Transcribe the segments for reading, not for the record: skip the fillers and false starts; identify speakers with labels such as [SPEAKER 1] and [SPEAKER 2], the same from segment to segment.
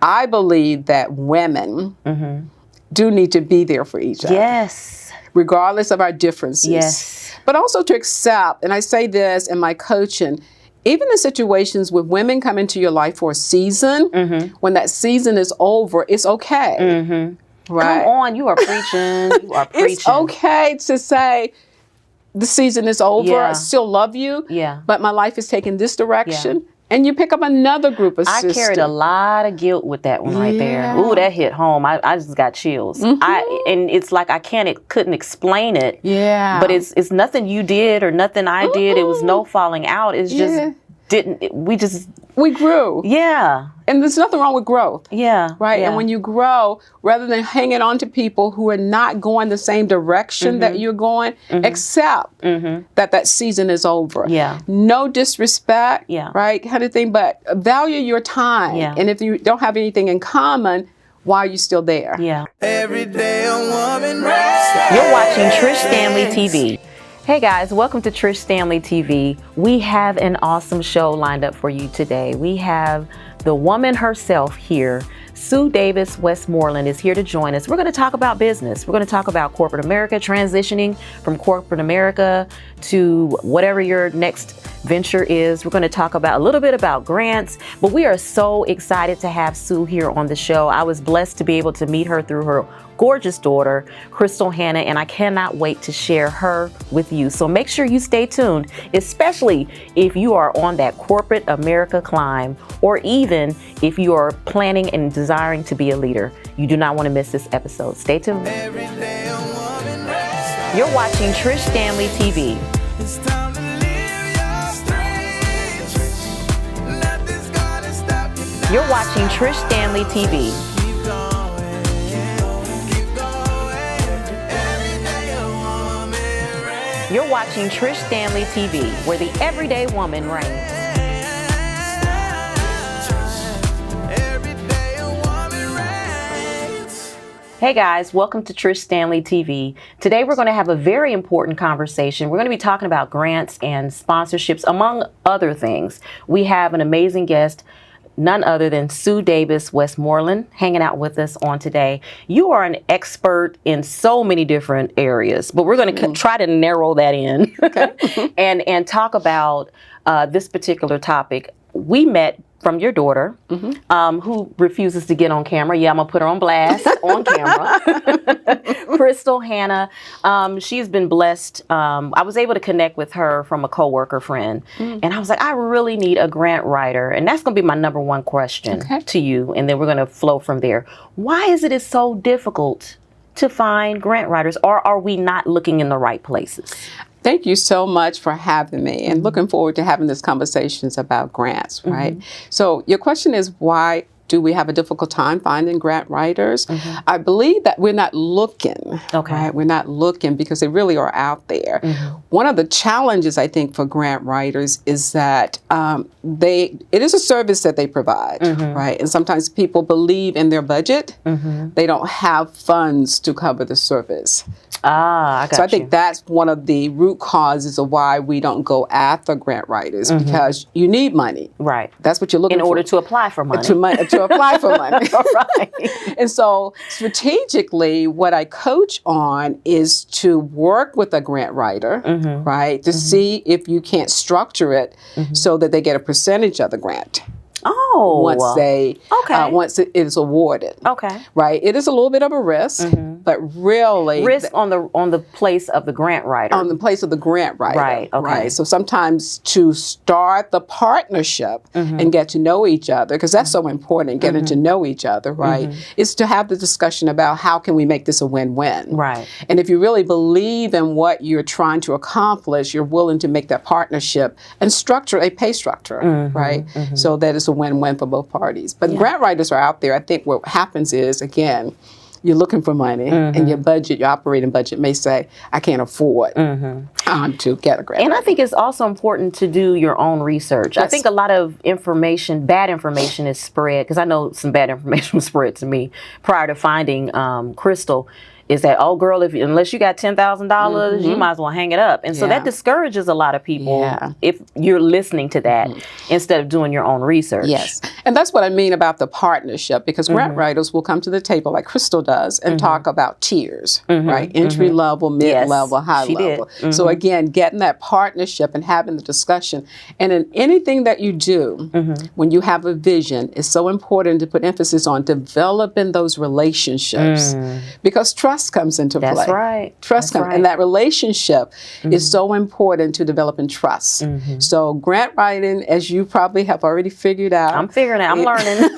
[SPEAKER 1] I believe that women do need to be there for each other.
[SPEAKER 2] Yes.
[SPEAKER 1] Regardless of our differences.
[SPEAKER 2] Yes.
[SPEAKER 1] But also to accept, and I say this in my coaching, even in situations where women come into your life for a season, when that season is over, it's okay. Right?
[SPEAKER 2] Come on, you are preaching. You are preaching.
[SPEAKER 1] It's okay to say, the season is over, I still love you, but my life is taking this direction. And you pick up another group of sisters.
[SPEAKER 2] I carried a lot of guilt with that one right there. Ooh, that hit home. I just got chills. And it's like I couldn't explain it.
[SPEAKER 1] Yeah.
[SPEAKER 2] But it's nothing you did or nothing I did. It was no falling out. It's just we grew.
[SPEAKER 1] Yeah. And there's nothing wrong with growth.
[SPEAKER 2] Yeah.
[SPEAKER 1] Right. And when you grow, rather than hanging on to people who are not going the same direction that you're going, accept that season is over.
[SPEAKER 2] Yeah.
[SPEAKER 1] No disrespect.
[SPEAKER 2] Yeah.
[SPEAKER 1] Right. Kind of thing. But value your time.
[SPEAKER 2] Yeah.
[SPEAKER 1] And if you don't have anything in common, why are you still there?
[SPEAKER 2] Yeah.
[SPEAKER 3] Every day a woman
[SPEAKER 2] You're watching Trish Stanley TV. Hey guys, welcome to Trish Stanley TV. We have an awesome show lined up for you today. We have the woman herself here. Sue Davis-Westmoreland is here to join us. We're going to talk about business. We're going to talk about corporate America, transitioning from corporate America to whatever your next venture is. We're going to talk about a little bit about grants, but we are so excited to have Sue here on the show. I was blessed to be able to meet her through her gorgeous daughter, Crystal Hannah, and I cannot wait to share her with you. So make sure you stay tuned, especially if you are on that corporate America climb, or even if you are planning and desiring to be a leader. You do not want to miss this episode. Stay tuned. You're watching Trish Stanley TV. You're watching Trish Stanley TV. You're watching Trish Stanley TV, where the everyday woman reigns. Hey guys, welcome to Trish Stanley TV. Today we're going to have a very important conversation. We're going to be talking about grants and sponsorships, among other things. We have an amazing guest, none other than Sue Davis-Westmoreland, hanging out with us on today. You are an expert in so many different areas, but we're going to try to narrow that in and talk about this particular topic. We met from your daughter, who refuses to get on camera. Yeah, I'm going to put her on blast on camera. Crystal Hannah. She's been blessed. I was able to connect with her from a coworker friend. And I was like, I really need a grant writer. And that's going to be my number one question to you. And then we're going to flow from there. Why is it so difficult to find grant writers, or are we not looking in the right places?
[SPEAKER 1] Thank you so much for having me, and looking forward to having these conversations about grants, right? So your question is, why do we have a difficult time finding grant writers? I believe that we're not looking, right? We're not looking because they really are out there. One of the challenges, I think, for grant writers is that it is a service that they provide, right? And sometimes people believe in their budget. They don't have funds to cover the service.
[SPEAKER 2] I got
[SPEAKER 1] So I think that's one of the root causes of why we don't go after grant writers, because you need money.
[SPEAKER 2] Right.
[SPEAKER 1] That's what you're looking for.
[SPEAKER 2] In order to apply for money.
[SPEAKER 1] To apply for money.
[SPEAKER 2] Right.
[SPEAKER 1] And so strategically, what I coach on is to work with a grant writer, right, to see if you can't structure it so that they get a percentage of the grant. Once it is awarded. Right. It is a little bit of a risk, but really
[SPEAKER 2] risk on the place of the grant writer.
[SPEAKER 1] On the place of the grant writer.
[SPEAKER 2] Right. Okay.
[SPEAKER 1] Right. So sometimes to start the partnership and get to know each other, because that's so important, getting to know each other, right, is to have the discussion about how can we make this a win-win.
[SPEAKER 2] Right.
[SPEAKER 1] And if you really believe in what you're trying to accomplish, you're willing to make that partnership and structure a pay structure, right, so that it's a win-win for both parties. But grant writers are out there. I think what happens is, again, you're looking for money, and your budget, your operating budget may say, I can't afford to get a grant.
[SPEAKER 2] And I think it's also important to do your own research. I think a lot of information, bad information is spread, because I know some bad information was spread to me prior to finding Crystal, is that, oh girl, unless you got $10,000, you might as well hang it up. And so that discourages a lot of people if you're listening to that instead of doing your own research.
[SPEAKER 1] Yes. And that's what I mean about the partnership, because grant writers will come to the table like Crystal does and talk about tiers, right? Entry level, mid-level, high level. So again, getting that partnership and having the discussion. And in anything that you do, when you have a vision, it's so important to put emphasis on developing those relationships because trust comes into play.
[SPEAKER 2] That's right.
[SPEAKER 1] Trust comes, and that relationship is so important to developing trust. So grant writing, as you probably have already figured out,
[SPEAKER 2] I'm figuring out. I'm learning.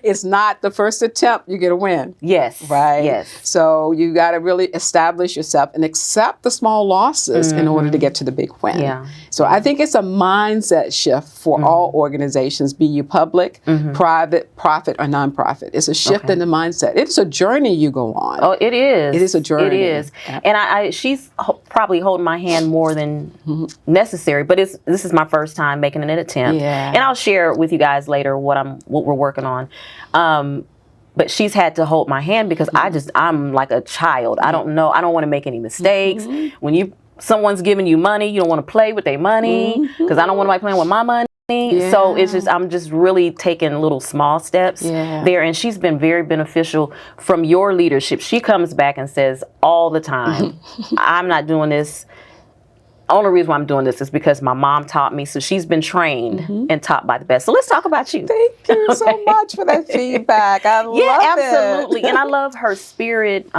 [SPEAKER 1] It's not the first attempt you get a win.
[SPEAKER 2] Yes.
[SPEAKER 1] Right.
[SPEAKER 2] Yes.
[SPEAKER 1] So you got to really establish yourself and accept the small losses in order to get to the big win.
[SPEAKER 2] Yeah.
[SPEAKER 1] So I think it's a mindset shift for all organizations, be you public, private, profit, or nonprofit. It's a shift in the mindset. It's a journey you go on.
[SPEAKER 2] Oh, it is.
[SPEAKER 1] It is a journey.
[SPEAKER 2] It is. And she's probably holding my hand more than necessary, but this is my first time making an attempt.
[SPEAKER 1] Yeah.
[SPEAKER 2] And I'll share with you guys later what we're working on. But she's had to hold my hand because I'm like a child. I don't know. I don't want to make any mistakes. When someone's giving you money, you don't want to play with their money because I don't want to be playing with my money. So I'm just really taking little small steps there. And she's been very beneficial from your leadership. She comes back and says all the time, I'm not doing this. The only reason why I'm doing this is because my mom taught me. So she's been trained and taught by the best. So let's talk about you.
[SPEAKER 1] Thank you so much for that feedback. I love it.
[SPEAKER 2] Absolutely. And I love her spirit.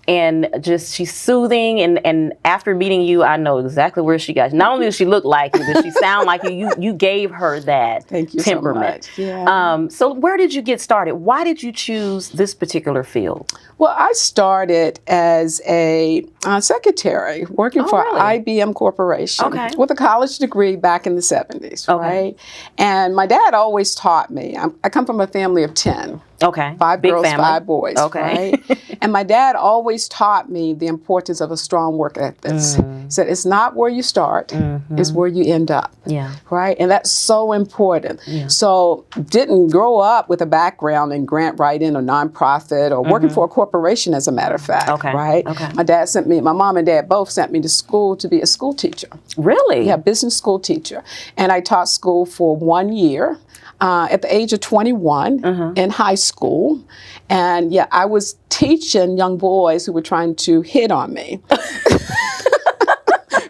[SPEAKER 2] And just she's soothing, and after meeting you, I know exactly where she got. Not only does she look like you, but she sound like you. You gave her that temperament.
[SPEAKER 1] So much. Yeah.
[SPEAKER 2] So where did you get started? Why did you choose this particular field?
[SPEAKER 1] Well, I started as a secretary working for IBM Corporation with a college degree back in the 70s, right? And my dad always taught me. I come from a family of 10.
[SPEAKER 2] Okay.
[SPEAKER 1] 5
[SPEAKER 2] Big
[SPEAKER 1] girls,
[SPEAKER 2] family.
[SPEAKER 1] 5 boys.
[SPEAKER 2] Okay.
[SPEAKER 1] Right? And my dad always taught me the importance of a strong work ethic. He said, it's not where you start, it's where you end up.
[SPEAKER 2] Yeah.
[SPEAKER 1] Right? And that's so important. Yeah. So didn't grow up with a background in grant writing or nonprofit or working for a corporation, as a matter of fact.
[SPEAKER 2] Okay.
[SPEAKER 1] Right?
[SPEAKER 2] Okay.
[SPEAKER 1] My mom and dad both sent me to school to be a school teacher.
[SPEAKER 2] Really?
[SPEAKER 1] Yeah, business school teacher. And I taught school for 1 year. At the age of 21 in high school. And I was teaching young boys who were trying to hit on me.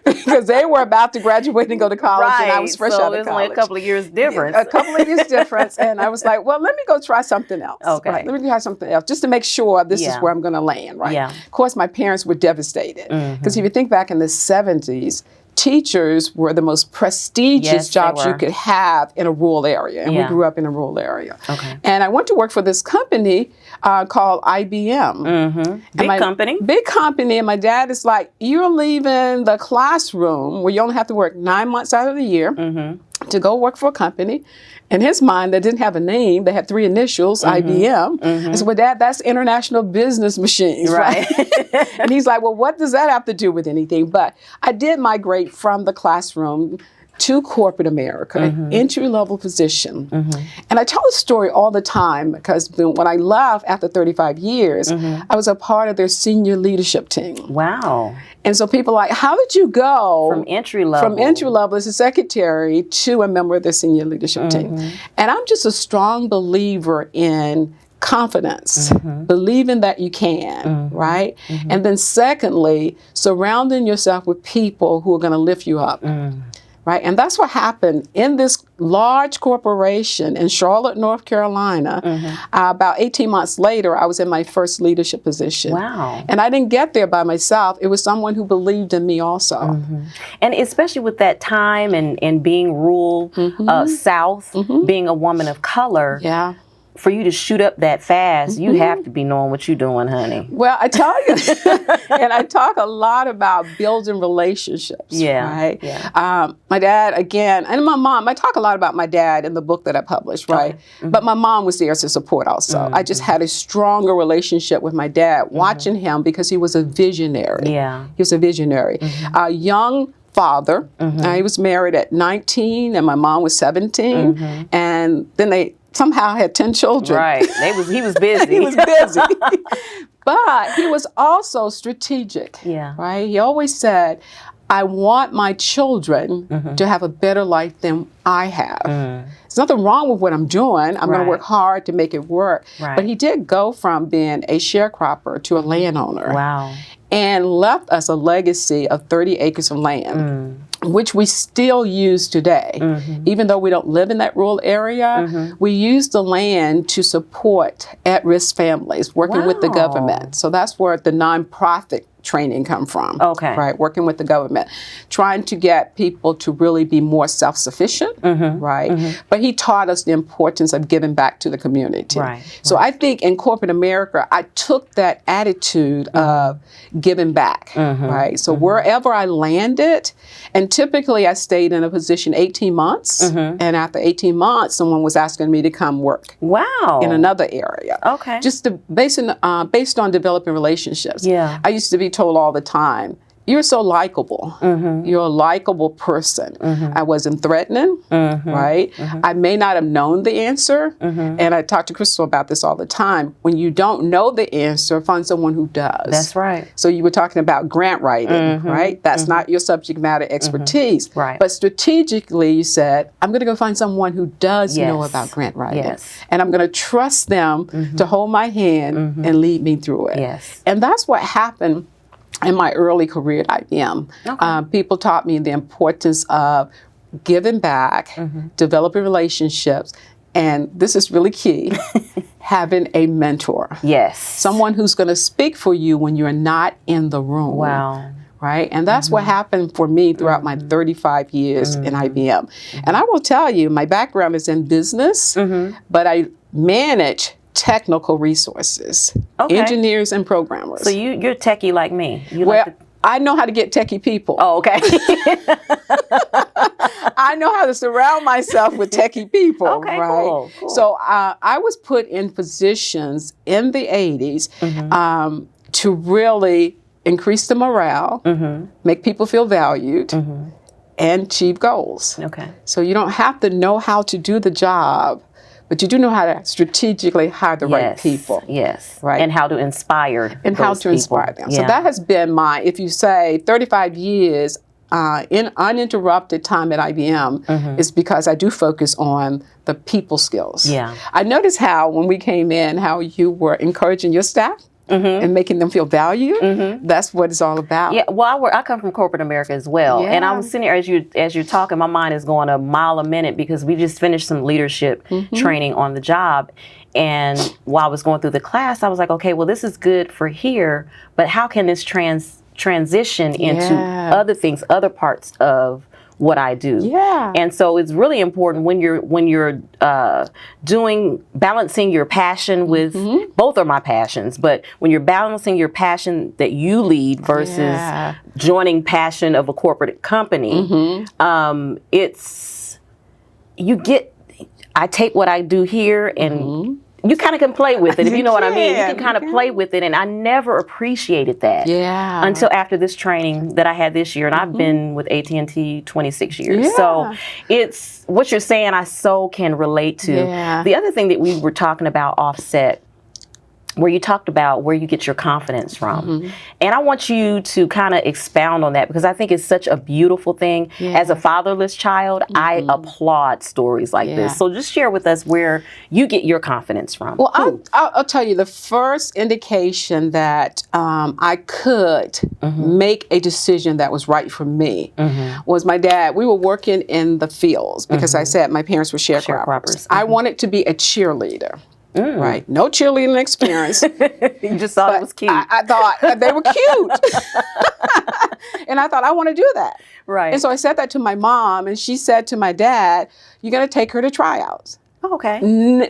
[SPEAKER 1] Because they were about to graduate and go to college, and I was fresh out of college.
[SPEAKER 2] So there's only a couple of years difference.
[SPEAKER 1] A couple of years difference, and I was like, well, let me go try something else.
[SPEAKER 2] Okay.
[SPEAKER 1] Right? Let me try something else, just to make sure this is where I'm going to land, right? Yeah. Of course, my parents were devastated. Because if you think back in the 70s, teachers were the most prestigious jobs you could have in a rural area. And we grew up in a rural area. Okay. And I went to work for this company called IBM. Big company. And my dad is like, you're leaving the classroom where you only have to work 9 months out of the year to go work for a company. In his mind, that didn't have a name. They had 3 initials, IBM. I said, well, Dad, that's International Business Machines, right? And he's like, well, what does that have to do with anything? But I did migrate from the classroom to corporate America, entry-level position. And I tell this story all the time because when I left after 35 years, I was a part of their senior leadership team.
[SPEAKER 2] Wow.
[SPEAKER 1] And so people are like, how did you go
[SPEAKER 2] from entry level
[SPEAKER 1] as a secretary to a member of their senior leadership team? And I'm just a strong believer in confidence, believing that you can, right? And then secondly, surrounding yourself with people who are going to lift you up. Right, and that's what happened in this large corporation in Charlotte, North Carolina. About 18 months later, I was in my first leadership position.
[SPEAKER 2] Wow.
[SPEAKER 1] And I didn't get there by myself. It was someone who believed in me also.
[SPEAKER 2] And especially with that time and being rural South, being a woman of color. Yeah. For you to shoot up that fast, you have to be knowing what you're doing, honey.
[SPEAKER 1] Well, I tell you, and I talk a lot about building relationships. Yeah. Right. Yeah. My dad, again, and my mom. I talk a lot about my dad in the book that I published, right? But my mom was there to support also. I just had a stronger relationship with my dad, watching him because he was a visionary. Yeah. He was a visionary. Young father. He was married at 19 and my mom was 17. And and then they somehow had 10 children.
[SPEAKER 2] Right. He was busy.
[SPEAKER 1] He was busy. But he was also strategic.
[SPEAKER 2] Yeah.
[SPEAKER 1] Right? He always said, I want my children to have a better life than I have. There's nothing wrong with what I'm doing. I'm going to work hard to make it work.
[SPEAKER 2] Right.
[SPEAKER 1] But he did go from being a sharecropper to a landowner.
[SPEAKER 2] Wow.
[SPEAKER 1] And left us a legacy of 30 acres of land, which we still use today. Even though we don't live in that rural area, we use the land to support at-risk families, working with the government. So that's where the nonprofit training come from.
[SPEAKER 2] Okay.
[SPEAKER 1] Right, working with the government, trying to get people to really be more self-sufficient, right? But he taught us the importance of giving back to the community.
[SPEAKER 2] Right.
[SPEAKER 1] So I think in corporate America, I took that attitude of giving back, right? So wherever I landed, and typically I stayed in a position 18 months, and after 18 months, someone was asking me to come work in another area.
[SPEAKER 2] Okay.
[SPEAKER 1] Just based on developing relationships.
[SPEAKER 2] Yeah.
[SPEAKER 1] I used to be told all the time, you're so likable. You're a likable person. I wasn't threatening, right? I may not have known the answer. And I talk to Crystal about this all the time. When you don't know the answer, find someone who does.
[SPEAKER 2] That's right.
[SPEAKER 1] So you were talking about grant writing, right? That's not your subject matter expertise.
[SPEAKER 2] Right.
[SPEAKER 1] But strategically, you said, I'm going to go find someone who does know about grant writing.
[SPEAKER 2] Yes.
[SPEAKER 1] And I'm going to trust them to hold my hand and lead me through it.
[SPEAKER 2] Yes.
[SPEAKER 1] And that's what happened in my early career at IBM. People taught me the importance of giving back, developing relationships, and this is really key, having a mentor.
[SPEAKER 2] Yes.
[SPEAKER 1] Someone who's going to speak for you when you're not in the room.
[SPEAKER 2] Wow.
[SPEAKER 1] Right? And that's what happened for me throughout my 35 years in IBM. And I will tell you, my background is in business, but I manage technical resources, engineers and programmers.
[SPEAKER 2] So you're techie like me.
[SPEAKER 1] I know how to get techie people.
[SPEAKER 2] Oh, okay.
[SPEAKER 1] I know how to surround myself with techie people.
[SPEAKER 2] Okay,
[SPEAKER 1] right?
[SPEAKER 2] cool.
[SPEAKER 1] So I was put in positions in the 80s to really increase the morale, make people feel valued, and achieve goals.
[SPEAKER 2] Okay.
[SPEAKER 1] So you don't have to know how to do the job, but you do know how to strategically hire the right people.
[SPEAKER 2] Yes.
[SPEAKER 1] Right.
[SPEAKER 2] And how to inspire
[SPEAKER 1] And how to inspire them. So that has been my, if you say 35 years in uninterrupted time at IBM, is because I do focus on the people skills.
[SPEAKER 2] Yeah.
[SPEAKER 1] I noticed how when we came in, how you were encouraging your staff. And making them feel valued. That's what it's all about.
[SPEAKER 2] Yeah, well, I come from corporate America as well, and I'm sitting here as you're talking. My mind is going a mile a minute because we just finished some leadership training on the job, and while I was going through the class, I was like, okay, well, this is good for here, but how can this transition into other things, other parts of what I do?
[SPEAKER 1] Yeah.
[SPEAKER 2] And so it's really important when you're balancing your passion with both are my passions, but when you're balancing your passion that you lead versus joining passion of a corporate company, I take what I do here and you kind of can play with it, if you know what I mean. You can kind of play with it, and I never appreciated that until after this training that I had this year, and I've been with AT&T 26 years. So it's what you're saying, I so can relate to. The other thing that we were talking about offset, where you talked about where you get your confidence from. And I want you to kind of expound on that because I think it's such a beautiful thing. As a fatherless child, I applaud stories like this. So just share with us where you get your confidence from.
[SPEAKER 1] Well, I'll tell you the first indication that I could make a decision that was right for me was my dad. We were working in the fields because I said my parents were sharecroppers. I wanted to be a cheerleader. Right, no cheerleading experience.
[SPEAKER 2] You just thought it was cute.
[SPEAKER 1] I thought they were cute, and I thought I want to do that.
[SPEAKER 2] Right.
[SPEAKER 1] And so I said that to my mom, and she said to my dad, "You're going to take her to tryouts."
[SPEAKER 2] Oh, okay.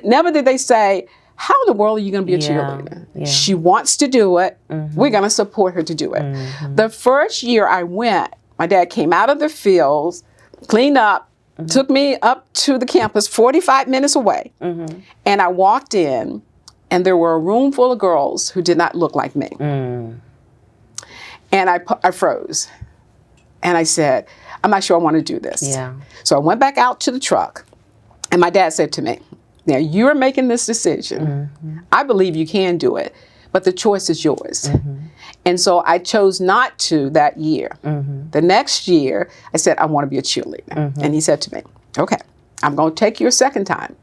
[SPEAKER 1] Never did they say, "How in the world are you going to be a cheerleader?" She wants to do it. We're going to support her to do it. The first year I went, my dad came out of the fields, cleaned up. Took me up to the campus, 45 minutes away. And I walked in, and there were a room full of girls who did not look like me. And I froze. And I said, I'm not sure I want to do this. So I went back out to the truck, And my dad said to me, now you're making this decision. I believe you can do it, but the choice is yours. And so I chose not to that year. The next year, I said, I want to be a cheerleader. And he said to me, okay, I'm going to take you a second time,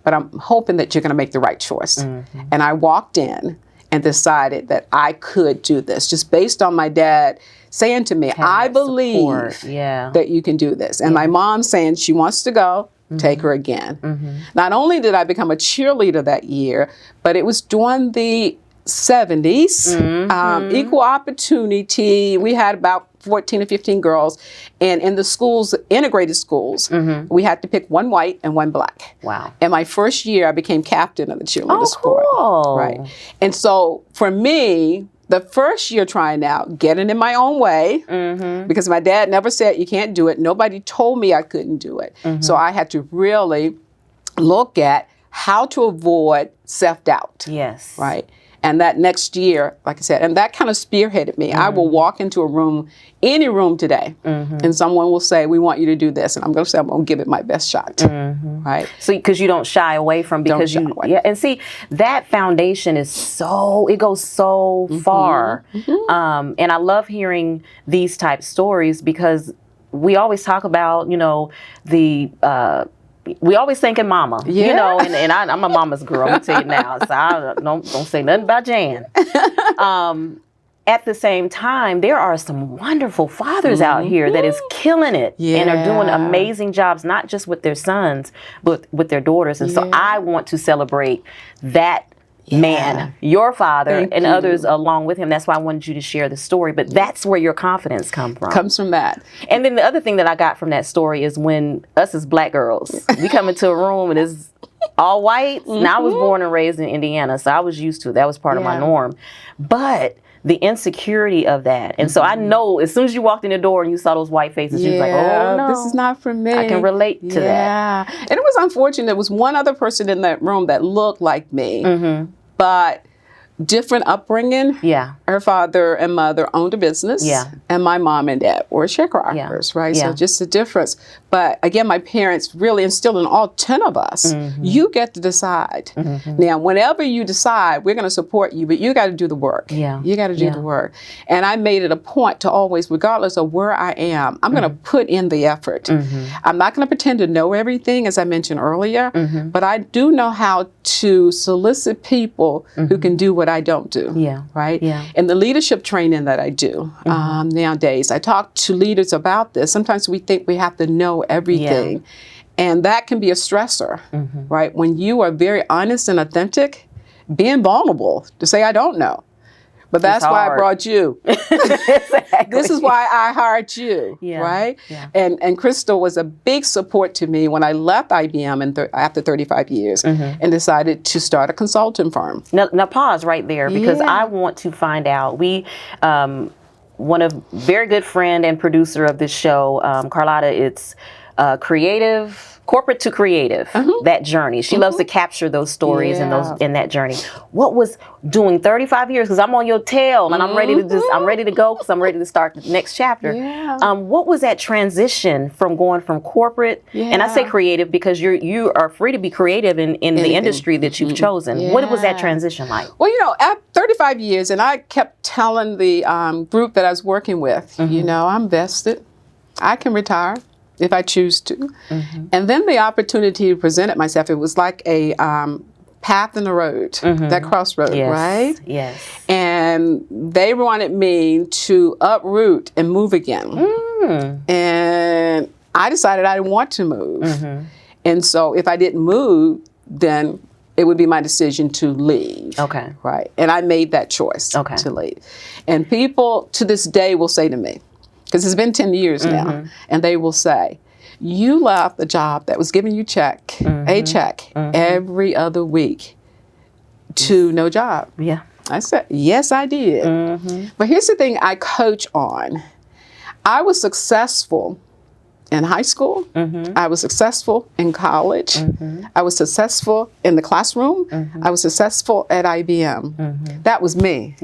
[SPEAKER 1] but I'm hoping that you're going to make the right choice. And I walked in and decided that I could do this, just based on my dad saying to me, I believe that you can do this. And my mom saying she wants to go, take her again. Not only did I become a cheerleader that year, but it was during the 70s, equal opportunity. We had about 14 or 15 girls, and in the schools, integrated schools, we had to pick one white and one black.
[SPEAKER 2] Wow.
[SPEAKER 1] And my first year, I became captain of the cheerleader sport.
[SPEAKER 2] Cool.
[SPEAKER 1] Right. And so for me, the first year trying out, getting in my own way, because my dad never said you can't do it. Nobody told me I couldn't do it. So I had to really look at how to avoid self-doubt.
[SPEAKER 2] Yes.
[SPEAKER 1] Right. And that next year, like I said, and that kind of spearheaded me. I will walk into a room, any room today, and someone will say, we want you to do this. And I'm going to say, I'm going to give it my best shot. Right.
[SPEAKER 2] So, because you don't shy away from, because you, and see, that foundation is so, it goes so far. And I love hearing these type stories, because we always talk about, you know, the, we always thinking mama, you know, and I'm a mama's girl, I'm tell you now, so I don't say nothing about Jan. At the same time, there are some wonderful fathers out here that is killing it and are doing amazing jobs, not just with their sons, but with their daughters. And so I want to celebrate that man, your father, and others along with him. That's why I wanted you to share the story. But that's where your confidence comes from. That. And then the other thing that I got from that story is when us as black girls, we come into a room and it's all white. Now, I was born and raised in Indiana, so I was used to it. That was part of my norm. But the insecurity of that. And so I know as soon as you walked in the door and you saw those white faces, you was like, oh no,
[SPEAKER 1] this is not for me.
[SPEAKER 2] I can relate to that.
[SPEAKER 1] And it was unfortunate. There was one other person in that room that looked like me, but different upbringing. Her father and mother owned a business. And my mom and dad were sharecroppers, right? So just a difference. But again, my parents really instilled in all 10 of us, you get to decide. Now, whenever you decide, we're going to support you, but you got to do the work. You got to do the work. And I made it a point to always, regardless of where I am, I'm going to put in the effort. I'm not going to pretend to know everything, as I mentioned earlier, but I do know how to solicit people who can do what I don't do. Right? And the leadership training that I do nowadays, I talk to leaders about this. Sometimes we think we have to know everything. And that can be a stressor, right? When you are very honest and authentic, being vulnerable to say, I don't know. But that's why I brought you. This is why I hired you, right? And Crystal was a big support to me when I left IBM after 35 years and decided to start a consulting firm.
[SPEAKER 2] Now pause right there, because I want to find out. We, one of very good friend and producer of this show, Carlotta, it's creative, corporate to creative, that journey. She loves to capture those stories and those in that journey. What was doing 35 years, because I'm on your tail and I'm ready to I'm ready to go, because I'm ready to start the next chapter. What was that transition from going from corporate, and I say creative because you are free to be creative in the industry that you've chosen. What was that transition like?
[SPEAKER 1] Well, you know, at 35 years, and I kept telling the group that I was working with, you know, I'm vested. I can retire if I choose to. And then the opportunity presented myself. It was like a path in the road, that crossroad, right? And they wanted me to uproot and move again. And I decided I didn't want to move. And so if I didn't move, then it would be my decision to leave. Right. And I made that choice to leave. And people to this day will say to me, because it's been 10 years now, and they will say, you left a job that was giving you a check every other week to no job. I said, yes, I did. But here's the thing I coach on. I was successful in high school. I was successful in college. I was successful in the classroom. I was successful at IBM. That was me.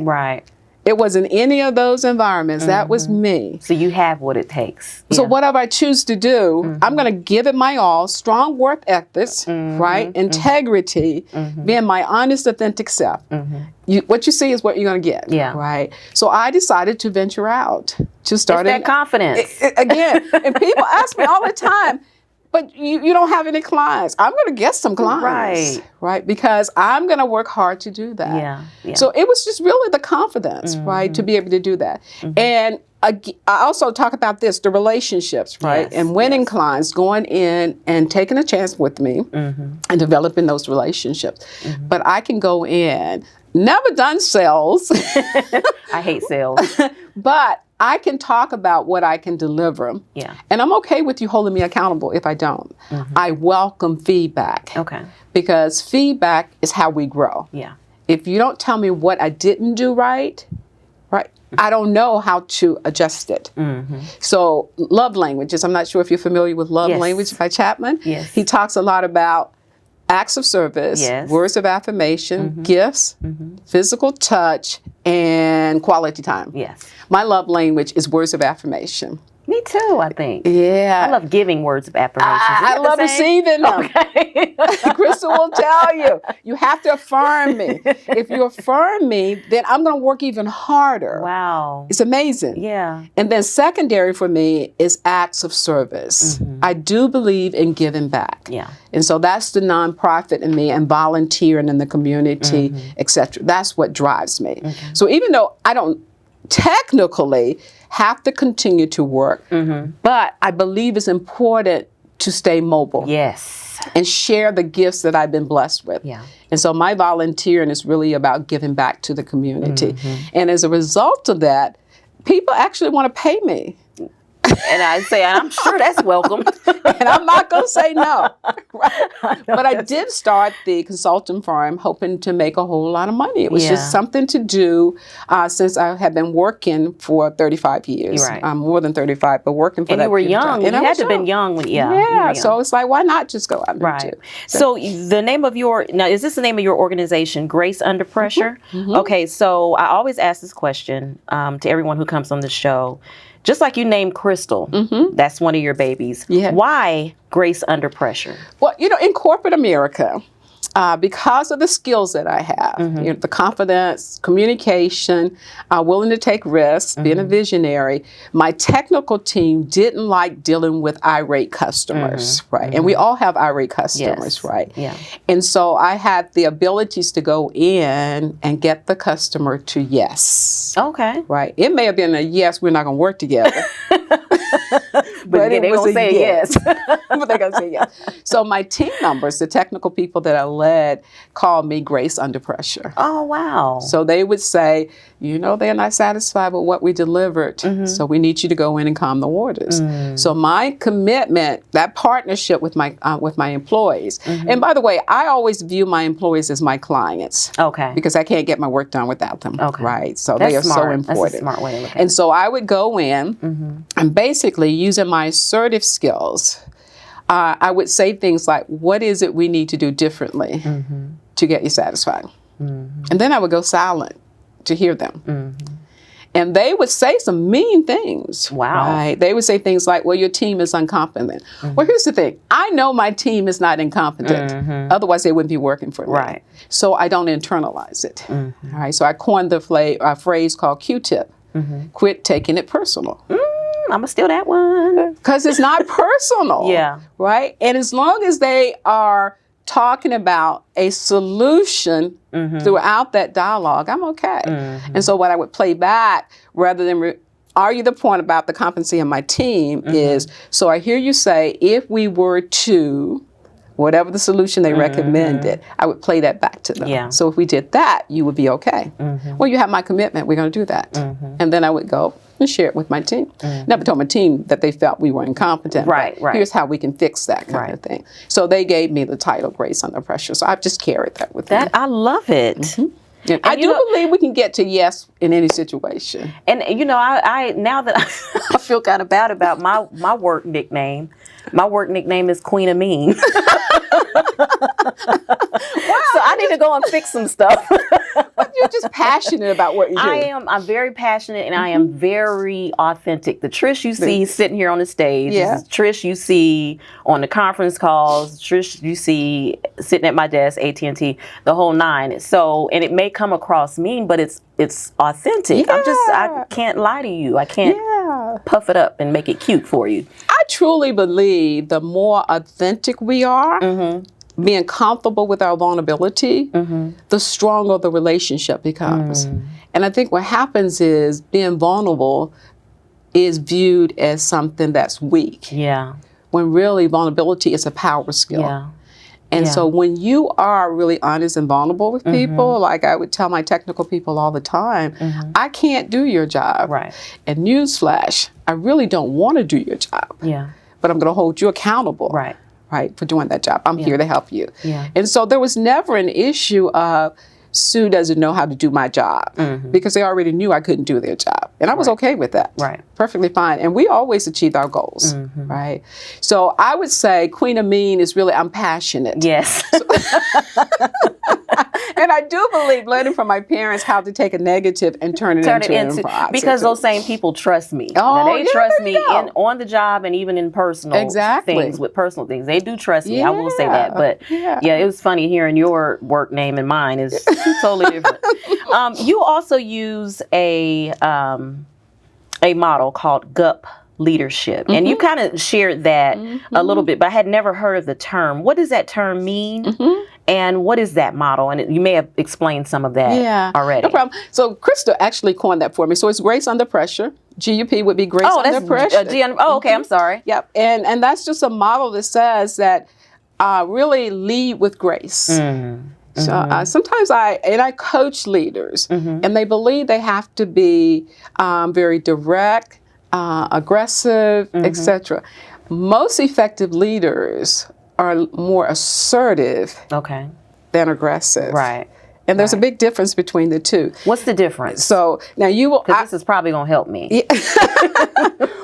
[SPEAKER 1] It wasn't any of those environments. That was me.
[SPEAKER 2] So you have what it takes.
[SPEAKER 1] So
[SPEAKER 2] Yeah.
[SPEAKER 1] whatever I choose to do, I'm going to give it my all. Strong work ethics, right? Integrity, being my honest, authentic self. What you see is what you're going to get.
[SPEAKER 2] Yeah.
[SPEAKER 1] Right. So I decided to venture out, to start
[SPEAKER 2] It's that confidence.
[SPEAKER 1] again. And people ask me all the time, but you don't have any clients. I'm going to get some clients. Right. Because I'm going to work hard to do that.
[SPEAKER 2] Yeah.
[SPEAKER 1] So it was just really the confidence, right, to be able to do that. And I also talk about this, the relationships, right, and winning clients, going in and taking a chance with me and developing those relationships. But I can go in, never done sales.
[SPEAKER 2] I hate sales.
[SPEAKER 1] But I can talk about what I can deliver.
[SPEAKER 2] Yeah.
[SPEAKER 1] And I'm okay with you holding me accountable if I don't. I welcome feedback.
[SPEAKER 2] Okay.
[SPEAKER 1] Because feedback is how we grow.
[SPEAKER 2] Yeah.
[SPEAKER 1] If you don't tell me what I didn't do right, I don't know how to adjust it. So love languages, I'm not sure if you're familiar with Love Language by Chapman.
[SPEAKER 2] Yes.
[SPEAKER 1] He talks a lot about acts of service, words of affirmation, gifts, physical touch, and quality time.
[SPEAKER 2] Yes.
[SPEAKER 1] My love language is words of affirmation.
[SPEAKER 2] Me too, I think.
[SPEAKER 1] Yeah.
[SPEAKER 2] I love giving words of affirmation.
[SPEAKER 1] I love receiving them.
[SPEAKER 2] Okay.
[SPEAKER 1] Crystal will tell you, you have to affirm me. If you affirm me, then I'm going to work even harder.
[SPEAKER 2] Wow.
[SPEAKER 1] It's amazing.
[SPEAKER 2] Yeah.
[SPEAKER 1] And then secondary for me is acts of service. I do believe in giving back.
[SPEAKER 2] Yeah.
[SPEAKER 1] And so that's the nonprofit in me, and volunteering in the community, etc. That's what drives me. So even though I don't technically have to continue to work, but I believe it's important to stay mobile.
[SPEAKER 2] Yes.
[SPEAKER 1] And share the gifts that I've been blessed with.
[SPEAKER 2] Yeah.
[SPEAKER 1] And so my volunteering is really about giving back to the community. And as a result of that, people actually want to pay me.
[SPEAKER 2] And I say, I'm sure that's welcome.
[SPEAKER 1] And I'm not going to say no. Right? But I did start the consulting firm hoping to make a whole lot of money. It was just something to do since I had been working for 35 years.
[SPEAKER 2] Right.
[SPEAKER 1] More than 35, but working for
[SPEAKER 2] and
[SPEAKER 1] that
[SPEAKER 2] you were
[SPEAKER 1] period of time.
[SPEAKER 2] young.
[SPEAKER 1] And
[SPEAKER 2] You
[SPEAKER 1] I
[SPEAKER 2] had
[SPEAKER 1] was
[SPEAKER 2] to have been young. When,
[SPEAKER 1] Yeah. So it's like, why not just go out and do it?
[SPEAKER 2] So the name of your, now is this the name of your organization, Grace Under Pressure? Okay, so I always ask this question to everyone who comes on the show. Just like you named Crystal, that's one of your babies.
[SPEAKER 1] Yeah.
[SPEAKER 2] Why Grace Under Pressure?
[SPEAKER 1] Well, in corporate America, because of the skills that I have, the confidence, communication, willing to take risks, being a visionary, my technical team didn't like dealing with irate customers, right? And we all have irate customers, right?
[SPEAKER 2] Yeah.
[SPEAKER 1] And so I had the abilities to go in and get the customer to yes.
[SPEAKER 2] Okay.
[SPEAKER 1] Right. It may have been a yes, we're not going to work together.
[SPEAKER 2] But they're going to say yes.
[SPEAKER 1] But they're going to say yes. So my team members, the technical people that I led, called me Grace Under Pressure.
[SPEAKER 2] Oh, wow.
[SPEAKER 1] So they would say, they're not satisfied with what we delivered. So we need you to go in and calm the waters. So my commitment, that partnership with my employees. And by the way, I always view my employees as my clients.
[SPEAKER 2] Okay.
[SPEAKER 1] Because I can't get my work done without them.
[SPEAKER 2] Okay.
[SPEAKER 1] Right. So
[SPEAKER 2] That's
[SPEAKER 1] they are
[SPEAKER 2] smart.
[SPEAKER 1] so important.
[SPEAKER 2] That's a smart way to look at it.
[SPEAKER 1] And so I would go in and basically using my assertive skills, I would say things like, what is it we need to do differently to get you satisfied? And then I would go silent to hear them. And they would say some mean things.
[SPEAKER 2] Wow.
[SPEAKER 1] Right? They would say things like, well, your team is incompetent. Well, here's the thing. I know my team is not incompetent. Otherwise, they wouldn't be working for me.
[SPEAKER 2] Right.
[SPEAKER 1] So I don't internalize it. All right. So I coined the phrase called Q-tip. Quit taking it personal.
[SPEAKER 2] I'm going to steal that one.
[SPEAKER 1] Because it's not personal.
[SPEAKER 2] Yeah.
[SPEAKER 1] Right? And as long as they are talking about a solution throughout that dialogue, I'm okay. And so what I would play back, rather than argue the point about the competency of my team, is, so I hear you say, if we were to, whatever the solution they recommended, I would play that back to them.
[SPEAKER 2] Yeah.
[SPEAKER 1] So if we did that, you would be okay. Well, you have my commitment. We're going to do that. And then I would go and share it with my team. Never told my team that they felt we were incompetent.
[SPEAKER 2] Right, right.
[SPEAKER 1] Here's how we can fix that kind of thing. So they gave me the title Grace Under Pressure. So I've just carried that with me.
[SPEAKER 2] I love it.
[SPEAKER 1] And I do believe we can get to yes in any situation.
[SPEAKER 2] And I now that I feel kind of bad about my work nickname. My work nickname is Queen of Mean. So I need to go and fix some stuff.
[SPEAKER 1] But you're just passionate about what you do.
[SPEAKER 2] I'm very passionate, and I am very authentic. The Trish you see sitting here on the stage, is Trish you see on the conference calls, Trish you see sitting at my desk, AT&T, the whole nine. So, and it may come across mean, but it's authentic. I can't lie to you. I can't puff it up and make it cute for you.
[SPEAKER 1] I truly believe the more authentic we are, being comfortable with our vulnerability, the stronger the relationship becomes. And I think what happens is being vulnerable is viewed as something that's weak.
[SPEAKER 2] Yeah.
[SPEAKER 1] When really vulnerability is a power skill.
[SPEAKER 2] Yeah.
[SPEAKER 1] And so when you are really honest and vulnerable with people, like I would tell my technical people all the time, I can't do your job.
[SPEAKER 2] Right.
[SPEAKER 1] And newsflash, I really don't want to do your job.
[SPEAKER 2] Yeah.
[SPEAKER 1] But I'm going to hold you accountable.
[SPEAKER 2] Right.
[SPEAKER 1] Right, for doing that job. I'm here to help you.
[SPEAKER 2] Yeah.
[SPEAKER 1] And so there was never an issue of Sue doesn't know how to do my job because they already knew I couldn't do their job. And I was okay with that.
[SPEAKER 2] Right.
[SPEAKER 1] Perfectly fine. And we always achieved our goals. Right. So I would say Queen of Mean is really, I'm passionate.
[SPEAKER 2] Yes.
[SPEAKER 1] And I do believe learning from my parents how to take a negative and turn it into a positive.
[SPEAKER 2] Because those same people trust me.
[SPEAKER 1] Oh,
[SPEAKER 2] now, they trust me on the job and even in personal things, with personal things. They do trust me. I will say that. But it was funny hearing your work name and mine is totally different. You also use a model called 𝐕𝐢𝐝 leadership. And you kind of shared that a little bit, but I had never heard of the term. What does that term mean? And what is that model? And you may have explained some of that already.
[SPEAKER 1] No problem. So Krista actually coined that for me. So it's grace under pressure. GUP would be grace under pressure.
[SPEAKER 2] Okay, I'm sorry.
[SPEAKER 1] Yep. And that's just a model that says that really lead with grace. So sometimes I coach leaders, and they believe they have to be very direct, aggressive, etc. Most effective leaders are more assertive than aggressive.
[SPEAKER 2] Right.
[SPEAKER 1] And there's a big difference between the two.
[SPEAKER 2] What's the difference?
[SPEAKER 1] So now you will.
[SPEAKER 2] Because this is probably going to help me.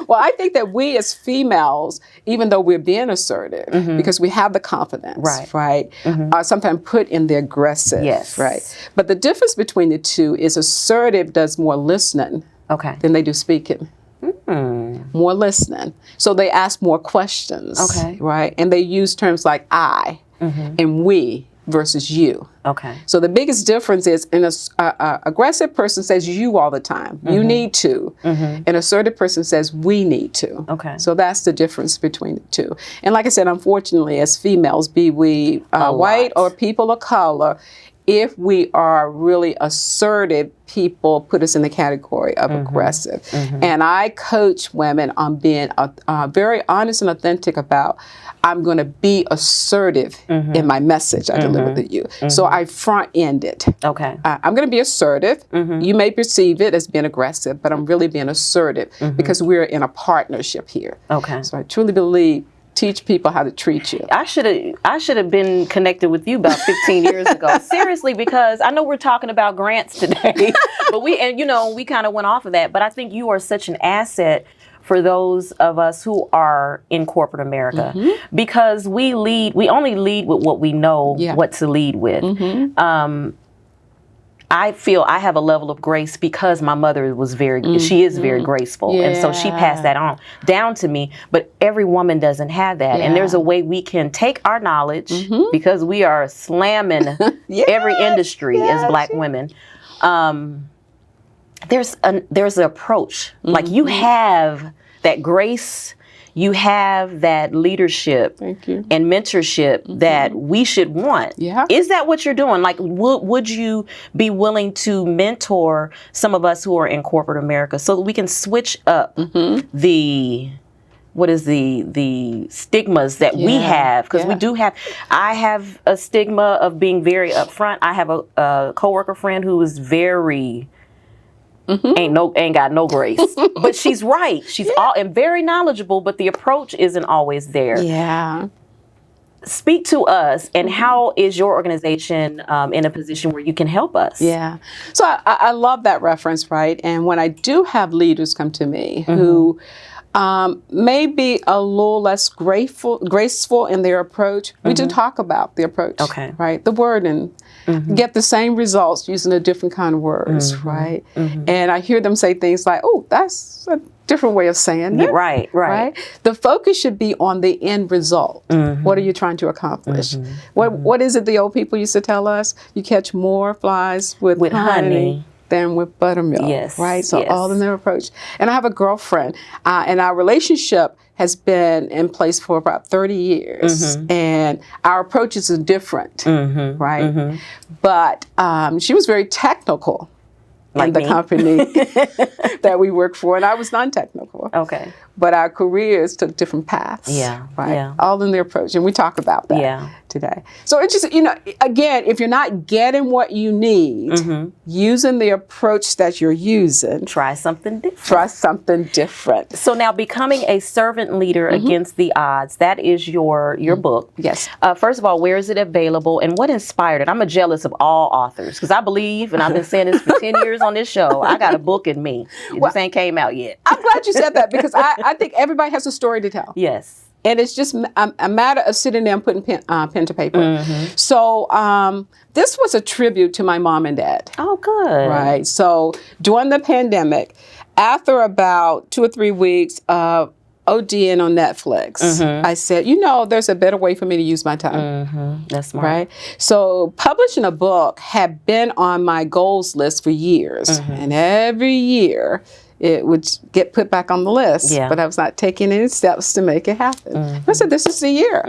[SPEAKER 1] Well, I think that we as females, even though we're being assertive, because we have the confidence, right? Sometimes put in the aggressive, right? But the difference between the two is assertive does more listening than they do speaking. More listening. So they ask more questions, right? And they use terms like I and we versus you. So the biggest difference is an aggressive person says you all the time. You need to. An assertive person says we need to. So that's the difference between the two. And like I said, unfortunately, as females, be we white or people of color, if we are really assertive, people put us in the category of aggressive. And I coach women on being very honest and authentic about, I'm going to be assertive in my message I deliver to you. So I front end it. I'm going to be assertive. You may perceive it as being aggressive, but I'm really being assertive because we're in a partnership here. So I truly believe teach people how to treat you.
[SPEAKER 2] I should have been connected with you about 15 years ago. Seriously, because I know we're talking about grants today, but we kind of went off of that. But I think you are such an asset for those of us who are in corporate America, because we only lead with what we know what to lead with. I feel I have a level of grace because my mother was she is very graceful. And so she passed that on down to me, but every woman doesn't have that. And there's a way we can take our knowledge, because we are slamming every industry as Black women. There's an approach, like you have that grace, you have that leadership and mentorship that we should want. Is that what you're doing? Like, would you be willing to mentor some of us who are in corporate America so that we can switch up the stigmas that we have? Because we do have, I have a stigma of being very upfront. I have a coworker friend who is very ain't got no grace, but she's right. She's all and very knowledgeable, but the approach isn't always there. Speak to us, and how is your organization in a position where you can help us? So
[SPEAKER 1] I love that reference, right? And when I do have leaders come to me who Maybe a little less graceful in their approach. We do talk about the approach, right? The wording. Get the same results using a different kind of words, right? And I hear them say things like, "Oh, that's a different way of saying it."
[SPEAKER 2] Right.
[SPEAKER 1] The focus should be on the end result. What are you trying to accomplish? What is it the old people used to tell us? You catch more flies with honey than with buttermilk, right? So all in their approach. And I have a girlfriend, and our relationship has been in place for about 30 years, and our approaches are different, right? But she was very technical in the company that we worked for, and I was non-technical.
[SPEAKER 2] Okay.
[SPEAKER 1] But our careers took different paths. Right? All in their approach, and we talk about that today. So it's just, again, if you're not getting what you need, using the approach that you're using,
[SPEAKER 2] try something different. So now, Becoming a Servant Leader Against the Odds, that is your book.
[SPEAKER 1] Yes.
[SPEAKER 2] First of all, where is it available, and what inspired it? I'm jealous of all authors, because I believe, and I've been saying this for 10 years on this show, I got a book in me. It just ain't came out yet.
[SPEAKER 1] I'm glad you said that, because I think everybody has a story to tell.
[SPEAKER 2] Yes.
[SPEAKER 1] And it's just a matter of sitting there and putting pen to paper. So this was a tribute to my mom and dad.
[SPEAKER 2] Oh, good.
[SPEAKER 1] Right. So during the pandemic, after about 2 or 3 weeks of ODing on Netflix, I said, there's a better way for me to use my time.
[SPEAKER 2] That's smart.
[SPEAKER 1] Right. So publishing a book had been on my goals list for years. And every year, it would get put back on the list, but I was not taking any steps to make it happen. I said, this is the year.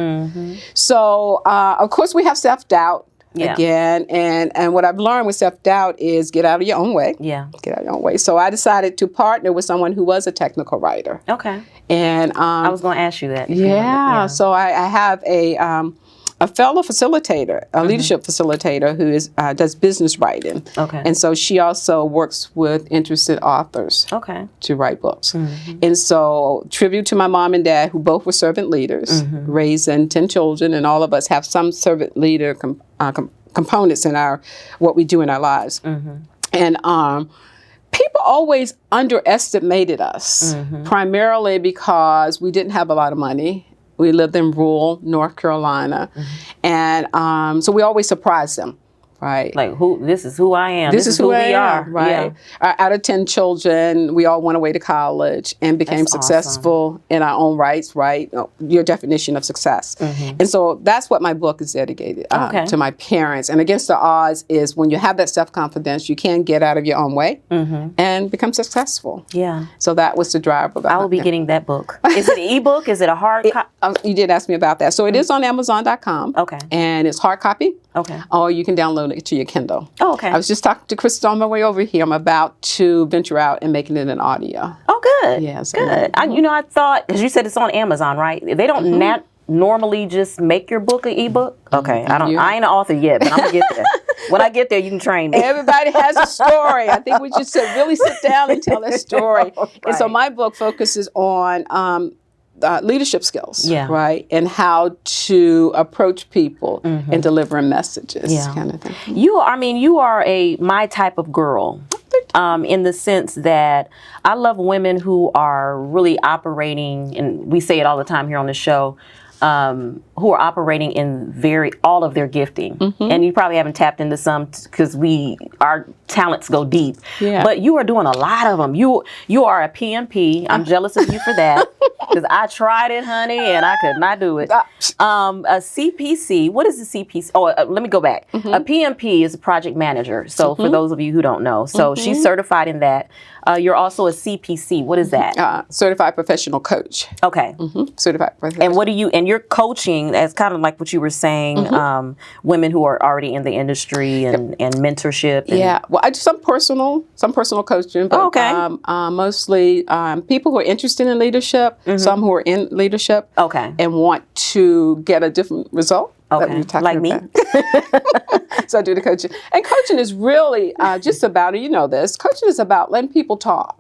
[SPEAKER 1] So, of course, we have self-doubt again. And what I've learned with self-doubt is get out of your own way. Get out of your own way. So I decided to partner with someone who was a technical writer.
[SPEAKER 2] Okay.
[SPEAKER 1] And
[SPEAKER 2] I was going to ask you that.
[SPEAKER 1] So I have a fellow facilitator, a leadership facilitator who does business writing.
[SPEAKER 2] Okay.
[SPEAKER 1] And so she also works with interested authors to write books. And so tribute to my mom and dad, who both were servant leaders, raising 10 children, and all of us have some servant leader components in what we do in our lives. And people always underestimated us, primarily because we didn't have a lot of money. We lived in rural North Carolina. And so we always surprised them. Right.
[SPEAKER 2] Like, this is who I am. This is who we are.
[SPEAKER 1] Right. Out of 10 children, we all went away to college and became successful in our own rights, right? Your definition of success. And so that's what my book is dedicated to my parents. And Against the Odds is when you have that self-confidence, you can get out of your own way and become successful. So that was the driver.
[SPEAKER 2] I will be getting that book. Is it an ebook? Is it a hard copy?
[SPEAKER 1] You did ask me about that. So it is on Amazon.com. And it's hard copy. Or you can download it to your Kindle. I was just talking to Krista on my way over here. I'm about to venture out and making it an audio.
[SPEAKER 2] Good.
[SPEAKER 1] Yes.
[SPEAKER 2] Good. I thought, because you said it's on Amazon, right? They don't normally just make your book an ebook. I ain't an author yet, but I'm gonna get there. When I get there, you can train me.
[SPEAKER 1] Everybody has a story. I think we just really sit down and tell that story. And so my book focuses on leadership skills, right, and how to approach people and delivering messages, kind of thing.
[SPEAKER 2] You are my type of girl, in the sense that I love women who are really operating, and we say it all the time here on the show, who are operating in all of their gifting. And you probably haven't tapped into some because our talents go deep. But you are doing a lot of them. You are a PMP. I'm jealous of you for that because I tried it, honey, and I could not do it. A CPC. What is the CPC? Oh, let me go back. A PMP is a project manager. So for those of you who don't know, so she's certified in that. You're also a CPC. What is that?
[SPEAKER 1] Certified professional coach. Certified professional.
[SPEAKER 2] And you're coaching, as kind of like what you were saying, women who are already in the industry and mentorship.
[SPEAKER 1] Well, I do some personal coaching, but mostly people who are interested in leadership, some who are in leadership, and want to get a different result.
[SPEAKER 2] Like me.
[SPEAKER 1] So I do the coaching. And coaching is really just about, coaching is about letting people talk.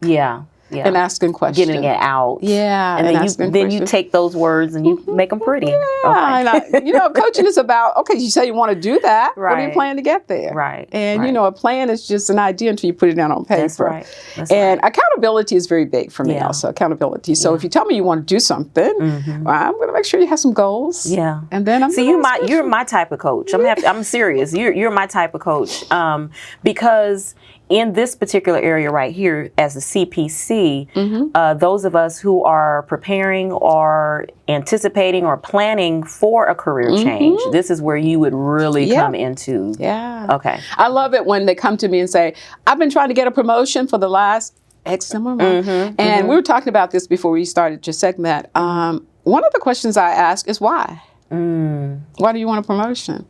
[SPEAKER 1] And asking questions.
[SPEAKER 2] Getting it out.
[SPEAKER 1] Yeah.
[SPEAKER 2] And then you take those words and you make them pretty.
[SPEAKER 1] Yeah.
[SPEAKER 2] Okay.
[SPEAKER 1] And coaching is about, okay, you say you want to do that.
[SPEAKER 2] Right.
[SPEAKER 1] What are you planning to get there?
[SPEAKER 2] Right.
[SPEAKER 1] And, a plan is just an idea until you put it down on paper.
[SPEAKER 2] That's right.
[SPEAKER 1] And accountability is very big for me also, accountability. So if you tell me you want to do something, I'm going to make sure you have some goals.
[SPEAKER 2] Yeah.
[SPEAKER 1] And then
[SPEAKER 2] you're my type of coach. I'm serious. You're my type of coach. Because in this particular area right here, as a CPC, those of us who are preparing or anticipating or planning for a career change, this is where you would really come into.
[SPEAKER 1] Yeah.
[SPEAKER 2] Okay.
[SPEAKER 1] I love it when they come to me and say, I've been trying to get a promotion for the last X number of months. And we were talking about this before we started your segment. One of the questions I ask is why? Why do you want a promotion?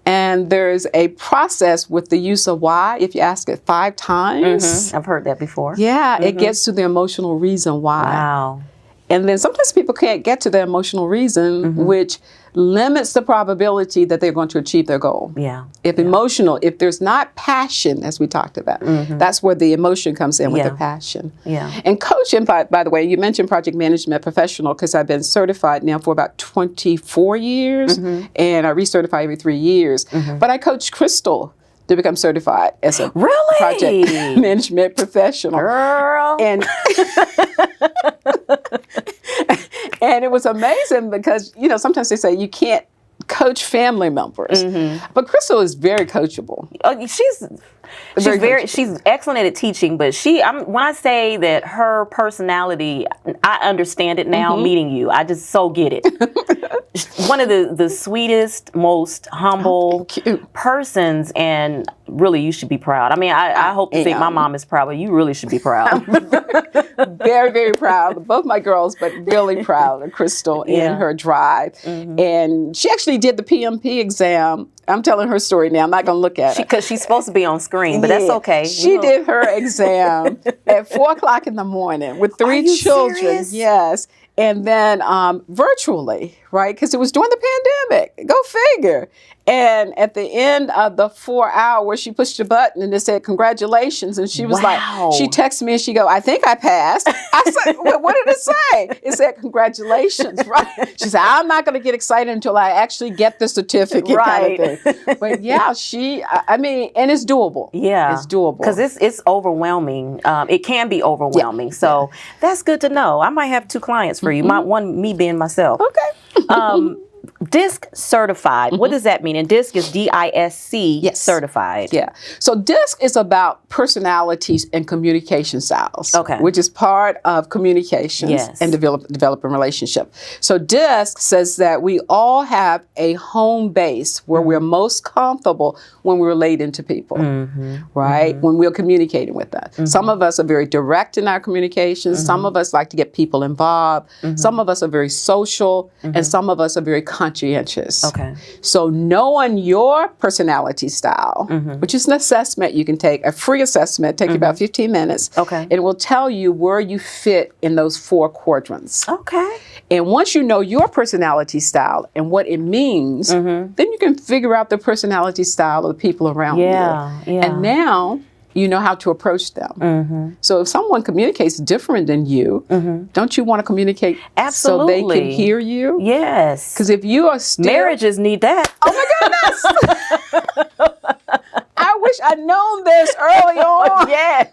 [SPEAKER 1] And there's a process with the use of why. If you ask it 5 times.
[SPEAKER 2] I've heard that before.
[SPEAKER 1] Yeah, it gets to the emotional reason why.
[SPEAKER 2] Wow.
[SPEAKER 1] And then sometimes people can't get to the emotional reason, which limits the probability that they're going to achieve their goal.
[SPEAKER 2] Yeah.
[SPEAKER 1] If there's not passion, as we talked about, that's where the emotion comes in with the passion.
[SPEAKER 2] Yeah.
[SPEAKER 1] And coaching, by the way, you mentioned project management professional, because I've been certified now for about 24 years, and I recertify every 3 years. But I coached Crystal to become certified as a project management professional.
[SPEAKER 2] Girl.
[SPEAKER 1] And and it was amazing because, sometimes they say you can't coach family members, but Crystal is very coachable.
[SPEAKER 2] She's excellent at teaching, but when I say that her personality, I understand it now meeting you. I just so get it. One of the sweetest, most humble persons, and really you should be proud. I mean, I hope to think my mom is proud, but you really should be proud.
[SPEAKER 1] Very, very proud. Both my girls, but really proud of Crystal and her drive. And she actually did the PMP exam. I'm telling her story now. I'm not going to look at it.
[SPEAKER 2] Because she's supposed to be on screen, but that's okay.
[SPEAKER 1] She did her exam at 4 o'clock in the morning with 3 children.
[SPEAKER 2] Serious?
[SPEAKER 1] Yes. And then virtually, right? Because it was during the pandemic. Go figure. And at the end of the 4 hours, she pushed a button and it said, congratulations. And she was like, she texted me and she go, I think I passed. I said, well, what did it say? It said, congratulations, right? She said, I'm not going to get excited until I actually get the certificate kind of thing. But yeah, and it's doable.
[SPEAKER 2] Yeah.
[SPEAKER 1] It's doable.
[SPEAKER 2] Because it's overwhelming. It can be overwhelming. So that's good to know. I might have 2 clients for you. Me being myself.
[SPEAKER 1] Okay.
[SPEAKER 2] DISC certified. What does that mean? And DISC is DISC certified.
[SPEAKER 1] Yeah. So DISC is about personalities and communication styles.
[SPEAKER 2] Okay.
[SPEAKER 1] Which is part of communications and developing relationship. So DISC says that we all have a home base where we're most comfortable when we relate into people, right? When we're communicating with us. Some of us are very direct in our communications. Some of us like to get people involved. Some of us are very social, and some of us are very conscientious.
[SPEAKER 2] Okay.
[SPEAKER 1] So knowing your personality style, which is an assessment you can take, a free assessment, take you about 15 minutes.
[SPEAKER 2] Okay.
[SPEAKER 1] It will tell you where you fit in those 4 quadrants.
[SPEAKER 2] Okay.
[SPEAKER 1] And once you know your personality style and what it means, then you can figure out the personality style of the people around you.
[SPEAKER 2] Yeah.
[SPEAKER 1] And now you know how to approach them. So if someone communicates different than you, don't you want to communicate so they can hear you?
[SPEAKER 2] Yes.
[SPEAKER 1] Because if you are still...
[SPEAKER 2] Marriages need that.
[SPEAKER 1] Oh my goodness! I wish I'd known this early on.
[SPEAKER 2] Yes.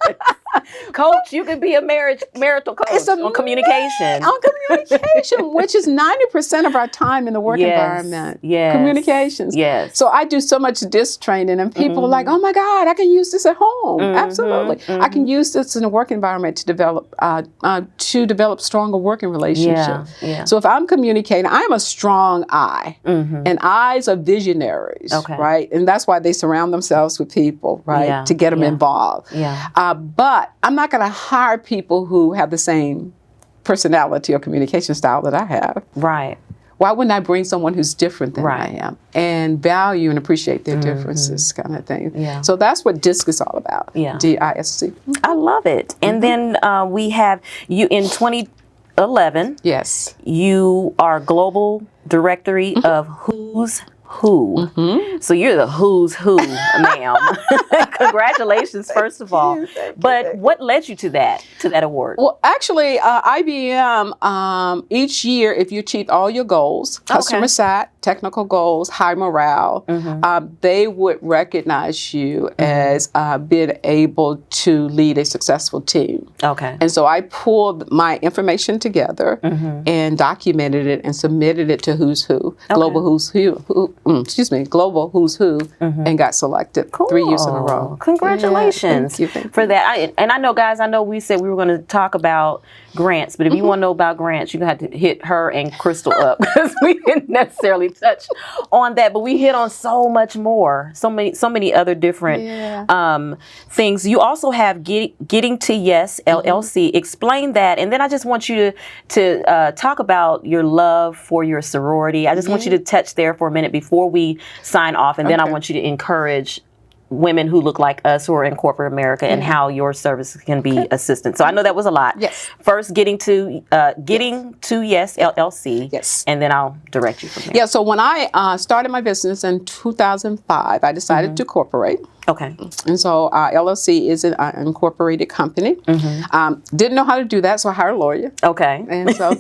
[SPEAKER 2] Coach, you could be a marital coach on communication.
[SPEAKER 1] On communication, which is 90% of our time in the work environment.
[SPEAKER 2] Yes.
[SPEAKER 1] Communications.
[SPEAKER 2] Yes.
[SPEAKER 1] So I do so much DISC training, and people are like, oh my God, I can use this at home. Absolutely. I can use this in a work environment to develop stronger working relationships.
[SPEAKER 2] Yeah.
[SPEAKER 1] So if I'm communicating, I'm a strong I. And I's are visionaries, right? And that's why they surround themselves with people, right? To get them involved. But I'm not going to hire people who have the same personality or communication style that I have.
[SPEAKER 2] Right.
[SPEAKER 1] Why wouldn't I bring someone who's different than I am and value and appreciate their differences kind of thing?
[SPEAKER 2] Yeah.
[SPEAKER 1] So that's what DISC is all about.
[SPEAKER 2] Yeah.
[SPEAKER 1] DISC.
[SPEAKER 2] I love it. And then we have you in 2011.
[SPEAKER 1] Yes.
[SPEAKER 2] You are global directory of 𝐤𝐢𝐝 who. So you're the who's who, ma'am. Congratulations, first of all. But what led you to that award?
[SPEAKER 1] Well, actually, IBM, each year, if you achieve all your goals, customer sat, technical goals, high morale, they would recognize you as being able to lead a successful team.
[SPEAKER 2] Okay.
[SPEAKER 1] And so I pulled my information together and documented it and submitted it to Who's Who, Global Who's Who, Global Who's Who, and got selected 3 years in a row.
[SPEAKER 2] Congratulations for that. I know, guys, I know we said we were going to talk about grants, but if you want to know about grants, you're going to have to hit her and Crystal up, because we didn't necessarily touch on that, but we hit on so much more, so many other different things. You also have Getting to Yes, LLC. Explain that, and then I just want you to talk about your love for your sorority. I just want you to touch there for a minute before we sign off, and then I want you to encourage women who look like us who are in corporate America and how your services can be assistance. So I know that was a lot.
[SPEAKER 1] Yes.
[SPEAKER 2] First, Getting to Yes, LLC.
[SPEAKER 1] Yes.
[SPEAKER 2] And then I'll direct you from there.
[SPEAKER 1] Yeah, so when I started my business in 2005, I decided to incorporate.
[SPEAKER 2] Okay.
[SPEAKER 1] And so LLC is an incorporated company. Didn't know how to do that, so I hired a lawyer.
[SPEAKER 2] Okay.
[SPEAKER 1] And so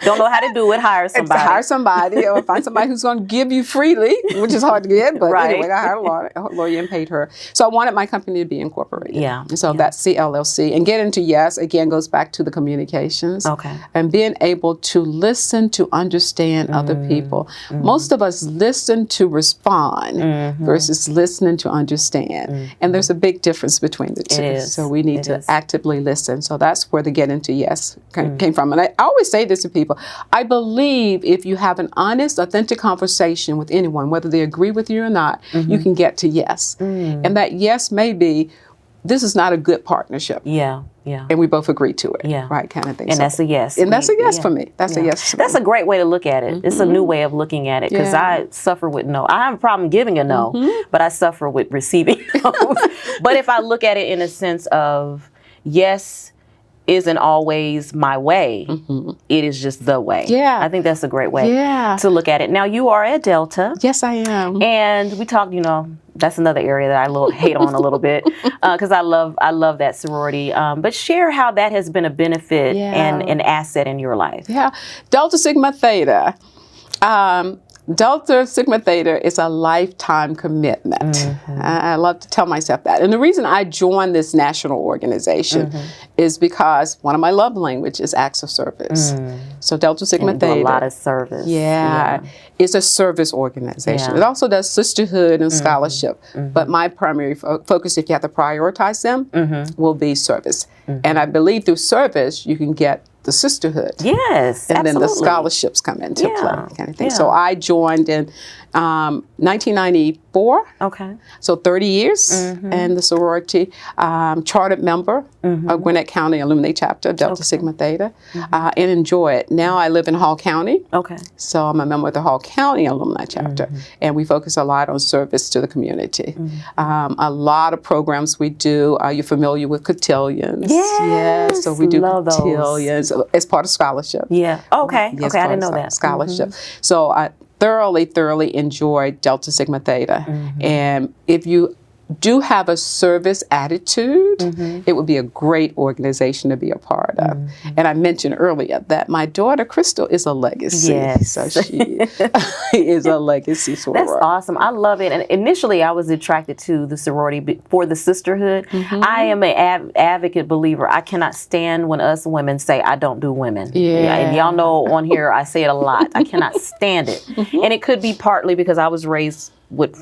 [SPEAKER 2] don't know how to do it, hire somebody.
[SPEAKER 1] Hire somebody or find somebody who's going to give you freely, which is hard to get. But anyway, I hired a lawyer and paid her. So I wanted my company to be incorporated. Yeah. And so that's the LLC. And Getting to Yes, again, goes back to the communications. Okay. And being able to listen to understand other people. Most of us listen to respond versus listening to understand. And there's a big difference between the two. So we need to actively listen. So that's where the Getting to Yes came from. And I always say this to people. I believe if you have an honest, authentic conversation with anyone, whether they agree with you or not, you can get to yes. And that yes may be, this is not a good partnership. Yeah. And we both agree to it. Yeah. Right, kind of thing.
[SPEAKER 2] And that's a yes.
[SPEAKER 1] And that's a yes for me. That's a yes.
[SPEAKER 2] That's a great way to look at it. It's a new way of looking at it, because I suffer with no. I have a problem giving a no, but I suffer with receiving no's. But if I look at it in a sense of yes isn't always my way, it is just the way. Yeah. I think that's a great way to look at it. Now, you are at Delta.
[SPEAKER 1] Yes, I am.
[SPEAKER 2] And we talked, that's another area that I hate on a little bit, because I love that sorority. But share how that has been a benefit and an asset in your life. Yeah.
[SPEAKER 1] Delta Sigma Theta. Delta Sigma Theta is a lifetime commitment. I love to tell myself that. And the reason I joined this national organization is because one of my love languages is acts of service. So Delta Sigma Theta.
[SPEAKER 2] A lot of service.
[SPEAKER 1] It's a service organization. It also does sisterhood and scholarship. But my primary focus, if you have to prioritize them, will be service. And I believe through service, you can get the sisterhood.
[SPEAKER 2] Yes,
[SPEAKER 1] and then the scholarships come into play, kind of thing. So I joined in 1994. Okay. So 30 years in the sorority, chartered member of Gwinnett County Alumni Chapter, Delta Sigma Theta, and enjoy it. Now I live in Hall County. Okay. So I'm a member of the Hall County Alumni Chapter, and we focus a lot on service to the community. A lot of programs we do. You're familiar with cotillions?
[SPEAKER 2] Yes.
[SPEAKER 1] So we do cotillions as part of scholarship.
[SPEAKER 2] Yeah. Okay.
[SPEAKER 1] Yes,
[SPEAKER 2] okay, I didn't know that.
[SPEAKER 1] Scholarship. So I thoroughly enjoy Delta Sigma Theta. And if you do have a service attitude, it would be a great organization to be a part of. And I mentioned earlier that my daughter, Crystal, is a legacy. Yes. So she is a legacy soror.
[SPEAKER 2] That's awesome. I love it. And initially, I was attracted to the sorority for the sisterhood. I am an advocate believer. I cannot stand when us women say, I don't do women. And y'all know on here, I say it a lot. I cannot stand it. And it could be partly because I was raised with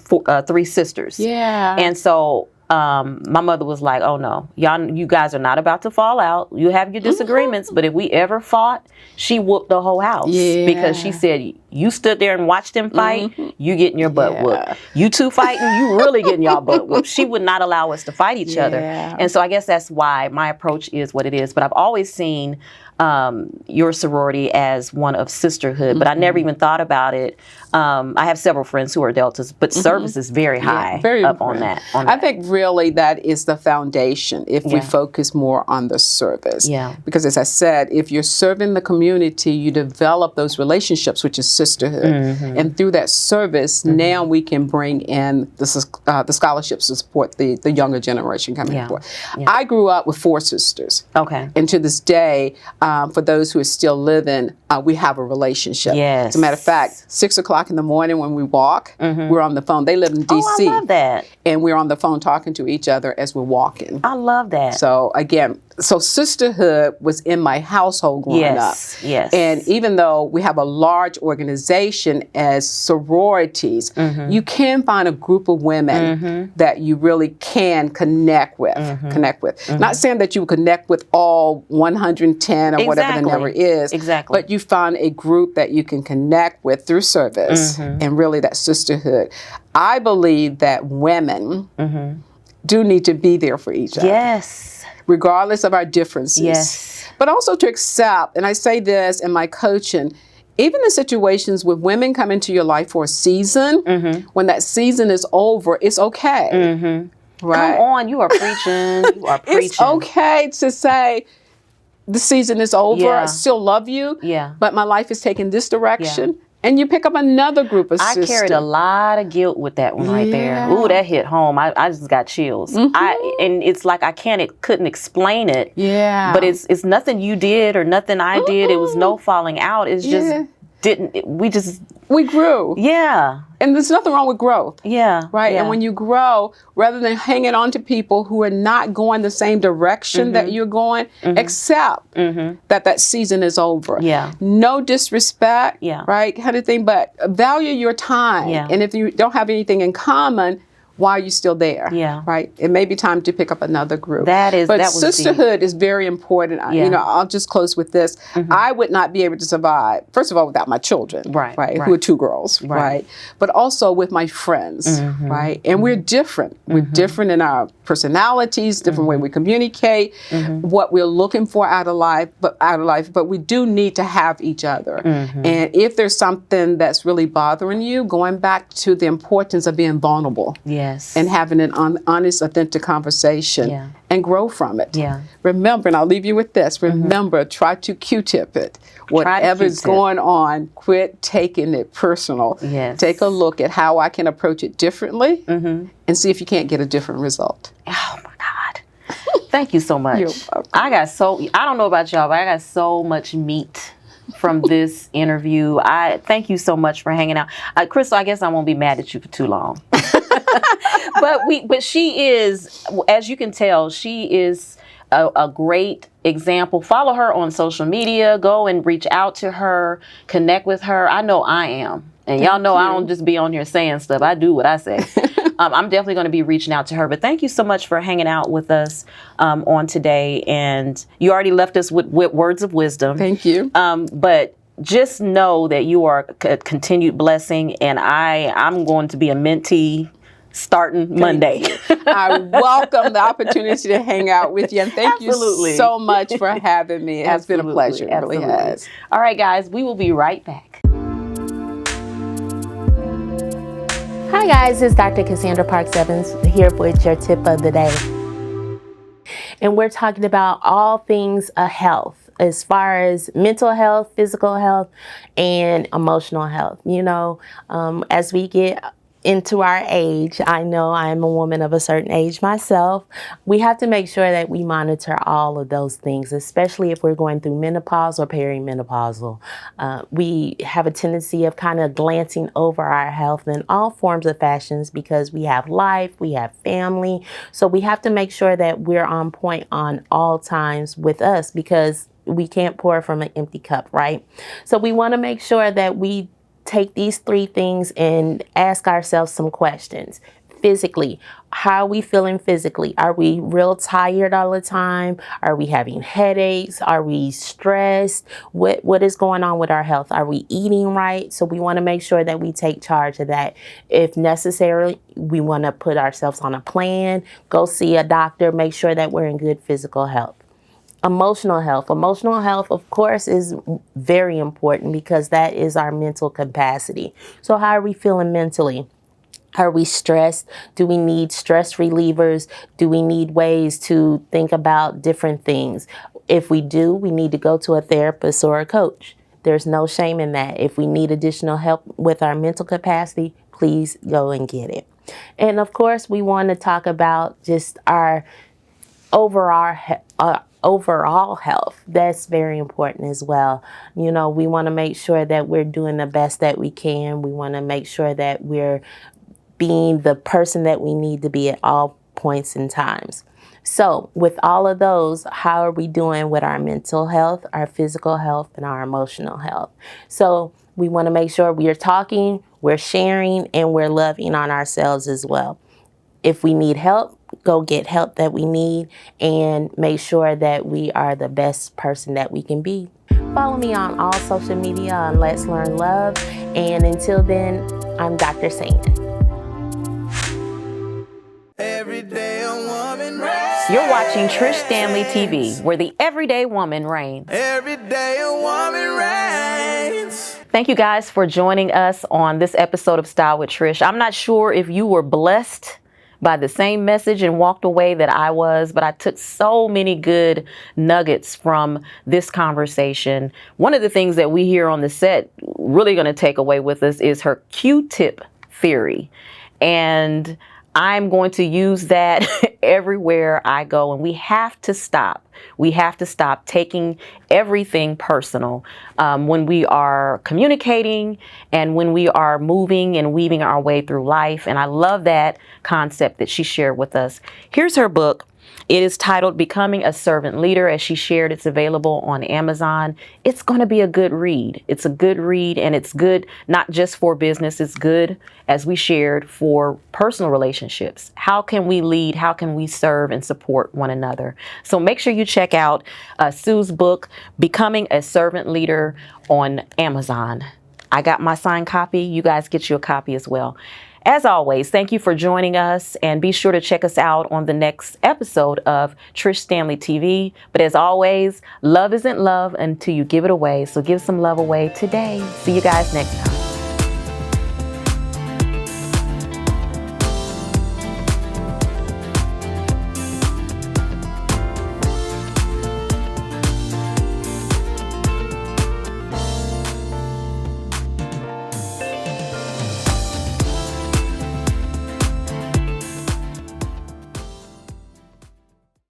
[SPEAKER 2] three sisters. And so my mother was like, oh no, you guys are not about to fall out. You have your disagreements, but if we ever fought, she whooped the whole house. Because she said, you stood there and watched them fight, you getting your butt whooped. You two fighting, you really getting y'all butt whooped. She would not allow us to fight each other. And so I guess that's why my approach is what it is. But I've always seen your sorority as one of sisterhood, but I never even thought about it. I have several friends who are Deltas, but service is very high up on that.
[SPEAKER 1] I think really that is the foundation if we focus more on the service. Because as I said, if you're serving the community, you develop those relationships, which is sisterhood. And through that service, now we can bring in the scholarships to support the younger generation coming forward. I grew up with 4 sisters.
[SPEAKER 2] Okay.
[SPEAKER 1] And to this day, for those who are still living, we have a relationship.
[SPEAKER 2] Yes.
[SPEAKER 1] As a matter of fact, 6 o'clock in the morning when we walk, we're on the phone. They live in D.C.
[SPEAKER 2] Oh, I love that.
[SPEAKER 1] And we're on the phone talking to each other as we're walking.
[SPEAKER 2] I love that.
[SPEAKER 1] So again, sisterhood was in my household growing up.
[SPEAKER 2] Yes.
[SPEAKER 1] And even though we have a large organization as sororities, you can find a group of women that you really can connect with. Not saying that you would connect with all 110 or whatever the number is.
[SPEAKER 2] Exactly.
[SPEAKER 1] But you find a group that you can connect with through service and really that sisterhood. I believe that women do need to be there for each other.
[SPEAKER 2] Yes.
[SPEAKER 1] Regardless of our differences.
[SPEAKER 2] Yes.
[SPEAKER 1] But also to accept, and I say this in my coaching, even in situations where women come into your life for a season, when that season is over, it's okay. Right?
[SPEAKER 2] Come on, you are preaching. You are preaching.
[SPEAKER 1] It's okay to say, the season is over, I still love you, but my life is taking this direction. And you pick up another group of sisters.
[SPEAKER 2] I carried a lot of guilt with that one right there. Ooh, that hit home. I just got chills. And it's like I couldn't explain it.
[SPEAKER 1] Yeah.
[SPEAKER 2] But it's nothing you did or nothing I did. It was no falling out. It's just we
[SPEAKER 1] grew.
[SPEAKER 2] Yeah.
[SPEAKER 1] And there's nothing wrong with growth.
[SPEAKER 2] Yeah.
[SPEAKER 1] Right?
[SPEAKER 2] Yeah.
[SPEAKER 1] And when you grow, rather than hanging on to people who are not going the same direction that you're going, accept that season is over.
[SPEAKER 2] Yeah.
[SPEAKER 1] No disrespect,
[SPEAKER 2] Yeah.
[SPEAKER 1] right? Kind of thing, but value your time.
[SPEAKER 2] Yeah.
[SPEAKER 1] And if you don't have anything in common, why are you still there?
[SPEAKER 2] Yeah.
[SPEAKER 1] Right? It may be time to pick up another group.
[SPEAKER 2] But
[SPEAKER 1] sisterhood is very important.
[SPEAKER 2] Yeah.
[SPEAKER 1] You know, I'll just close with this. I would not be able to survive, first of all, without my children,
[SPEAKER 2] Right.
[SPEAKER 1] who are 2 girls, right? But also with my friends, right? And we're different. We're different in our personalities, different way we communicate, what we're looking for out of life, but we do need to have each other. And if there's something that's really bothering you, going back to the importance of being vulnerable.
[SPEAKER 2] Yes.
[SPEAKER 1] And having an honest, authentic conversation and grow from it.
[SPEAKER 2] Yeah.
[SPEAKER 1] Remember, and I'll leave you with this, remember, try to Q-tip it. Whatever's going on, quit taking it personal.
[SPEAKER 2] Yes.
[SPEAKER 1] Take a look at how I can approach it differently and see if you can't get a different result.
[SPEAKER 2] Oh my God. Thank you so much.
[SPEAKER 1] You're welcome.
[SPEAKER 2] I don't know about y'all, but I got so much meat from this interview. I thank you so much for hanging out. Crystal, I guess I won't be mad at you for too long. But she is, as you can tell, she is a great example. Follow her on social media. Go and reach out to her. Connect with her. I know I am. And y'all know I don't just be on here saying stuff. I do what I say. I'm definitely going to be reaching out to her. But thank you so much for hanging out with us on today. And you already left us with words of wisdom.
[SPEAKER 1] Thank you.
[SPEAKER 2] But just know that you are a continued blessing. And I'm going to be a mentee starting Monday.
[SPEAKER 1] I welcome the opportunity to hang out with you. And thank you so much for having me. It has been a pleasure. It really has.
[SPEAKER 2] All right, guys, we will be right back.
[SPEAKER 4] Hi guys, it's Dr. Cassandra Parks-Evans here with your tip of the day. And we're talking about all things health, as far as mental health, physical health, and emotional health. You know, as we get into our age, I know I'm a woman of a certain age myself, we have to make sure that we monitor all of those things, especially if we're going through menopause or perimenopausal. We have a tendency of kind of glancing over our health in all forms of fashions because we have life, we have family. So we have to make sure that we're on point on all times with us because we can't pour from an empty cup, right? So we want to make sure that we take these 3 things and ask ourselves some questions. Physically, how are we feeling physically? Are we real tired all the time? Are we having headaches? Are we stressed? What is going on with our health? Are we eating right? So we want to make sure that we take charge of that. If necessary, we want to put ourselves on a plan, go see a doctor, make sure that we're in good physical health. Emotional health. Emotional health, of course, is very important because that is our mental capacity. So how are we feeling mentally? Are we stressed? Do we need stress relievers? Do we need ways to think about different things? If we do, we need to go to a therapist or a coach. There's no shame in that. If we need additional help with our mental capacity, please go and get it. And of course, we want to talk about just our overall health. That's very important as well. You know, we want to make sure that we're doing the best that we can. We want to make sure that we're being the person that we need to be at all points in times. So with all of those, how are we doing with our mental health, our physical health, and our emotional health? So we want to make sure we are talking, we're sharing, and we're loving on ourselves as well. If we need help, go get help that we need, and make sure that we are the best person that we can be. Follow me on all social media on Let's Learn Love. And until then, I'm Dr. Saying.
[SPEAKER 3] Every day a woman reigns.
[SPEAKER 2] You're watching Trish Stanley TV, where the everyday woman reigns.
[SPEAKER 3] Every day a woman reigns.
[SPEAKER 2] Thank you guys for joining us on this episode of Style with Trish. I'm not sure if you were blessed by the same message and walked away that I was, but I took so many good nuggets from this conversation. One of the things that we here on the set really going to take away with us is her Q-tip theory. And I'm going to use that everywhere I go. And we have to stop. We have to stop taking everything personal when we are communicating and when we are moving and weaving our way through life. And I love that concept that she shared with us. Here's her book. It is titled Becoming a Servant Leader. As she shared, it's available on Amazon. It's going to be a good read. It's a good read, and it's good not just for business. It's good, as we shared, for personal relationships. How can we lead? How can we serve and support one another? So make sure you check out Sue's book, Becoming a Servant Leader, on Amazon. I got my signed copy. You guys get you a copy as well. As always, thank you for joining us, and be sure to check us out on the next episode of Trish Stanley TV. But as always, love isn't love until you give it away. So give some love away today. See you guys next time.